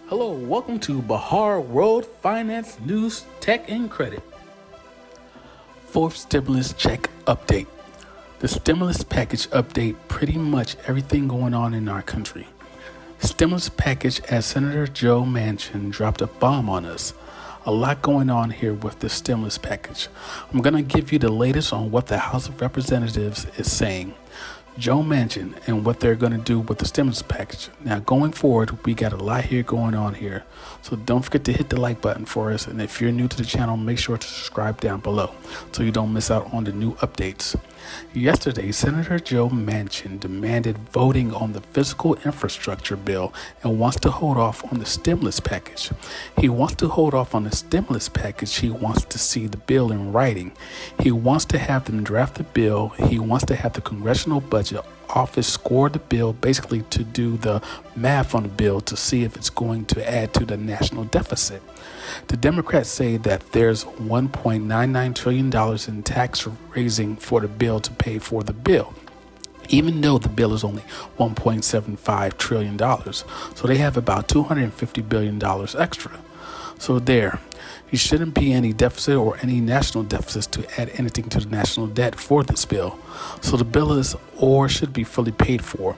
Hello, welcome to Bahar World Finance News, Tech, and Credit. Fourth stimulus check update. The stimulus package update pretty much everything going on in our country. Stimulus package as Senator Joe Manchin dropped a bomb on us. A lot going on here with the stimulus package. I'm going to give you the latest on what the House of Representatives is saying. Joe Manchin and what they're going to do with the stimulus package. Now, going forward, we got a lot here going on here. So don't forget to hit the like button for us. And if you're new to the channel, make sure to subscribe down below so you don't miss out on the new updates. Yesterday, Senator Joe Manchin demanded voting on the fiscal infrastructure bill and wants to hold off on the stimulus package. He wants to hold off on the stimulus package. He wants to see the bill in writing. He wants to have them draft the bill. He wants to have the Congressional Budget Office score the bill, basically to do the math on the bill to see if it's going to add to the national deficit. The Democrats say that there's $1.99 trillion in tax raising for the bill to pay for the bill, even though the bill is only $1.75 trillion. So they have about $250 billion extra. So there shouldn't be any deficit or any national deficits to add anything to the national debt for this bill. So the bill is or should be fully paid for.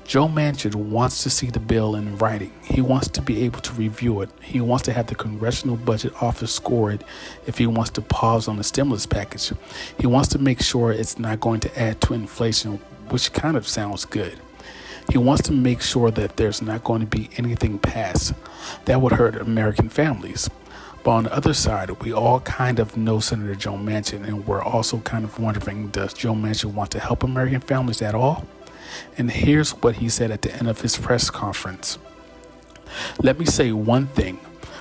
Joe Manchin wants to see the bill in writing. He wants to be able to review it. He wants to have the Congressional Budget Office score it if he wants to pause on the stimulus package. He wants to make sure it's not going to add to inflation, which kind of sounds good. He wants to make sure that there's not going to be anything passed that would hurt American families. But on the other side, we all kind of know Senator Joe Manchin, and we're also kind of wondering, does Joe Manchin want to help American families at all? And here's what he said at the end of his press conference. Let me say one thing.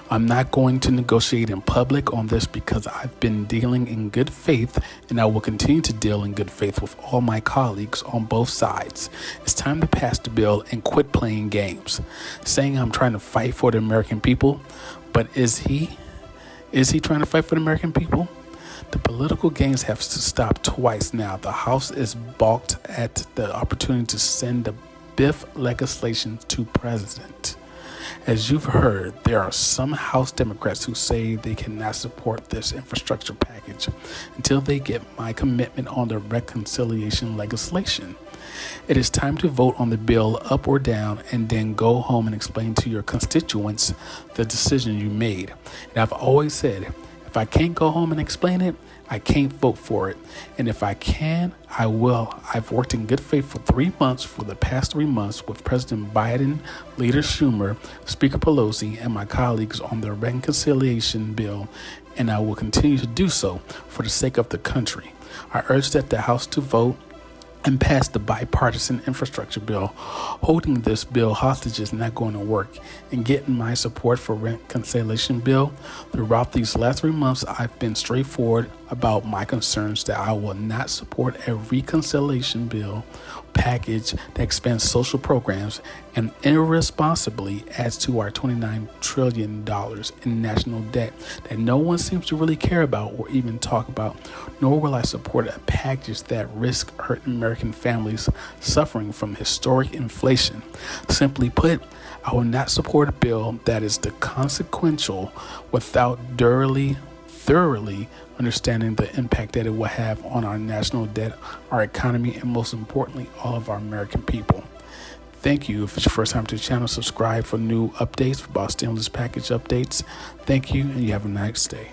I'm not going to negotiate in public on this because I've been dealing in good faith, and I will continue to deal in good faith with all my colleagues on both sides. It's time to pass the bill and quit playing games. Saying I'm trying to fight for the American people, but is he? Is he trying to fight for the American people? The political games have to stop twice now. The House is balked at the opportunity to send the BIF legislation to President. As you've heard, there are some House Democrats who say they cannot support this infrastructure package until they get my commitment on the reconciliation legislation. It is time to vote on the bill up or down and then go home and explain to your constituents the decision you made. And I've always said, if I can't go home and explain it, I can't vote for it. And if I can, I will. I've worked in good faith for the past 3 months with President Biden, Leader Schumer, Speaker Pelosi, and my colleagues on the reconciliation bill, and I will continue to do so for the sake of the country. I urge that the House to vote and pass the bipartisan infrastructure bill. Holding this bill hostage is not going to work. And getting my support for reconciliation bill throughout these last 3 months, I've been straightforward about my concerns that I will not support a reconciliation bill package that expands social programs and irresponsibly adds to our $29 trillion in national debt that no one seems to really care about or even talk about, nor will I support a package that risks hurting American families suffering from historic inflation. Simply put, I will not support a bill that is consequential without thoroughly understanding the impact that it will have on our national debt, our economy, and most importantly, all of our American people. Thank you. If it's your first time to the channel, subscribe for new updates about stimulus package updates. Thank you, and you have a nice day.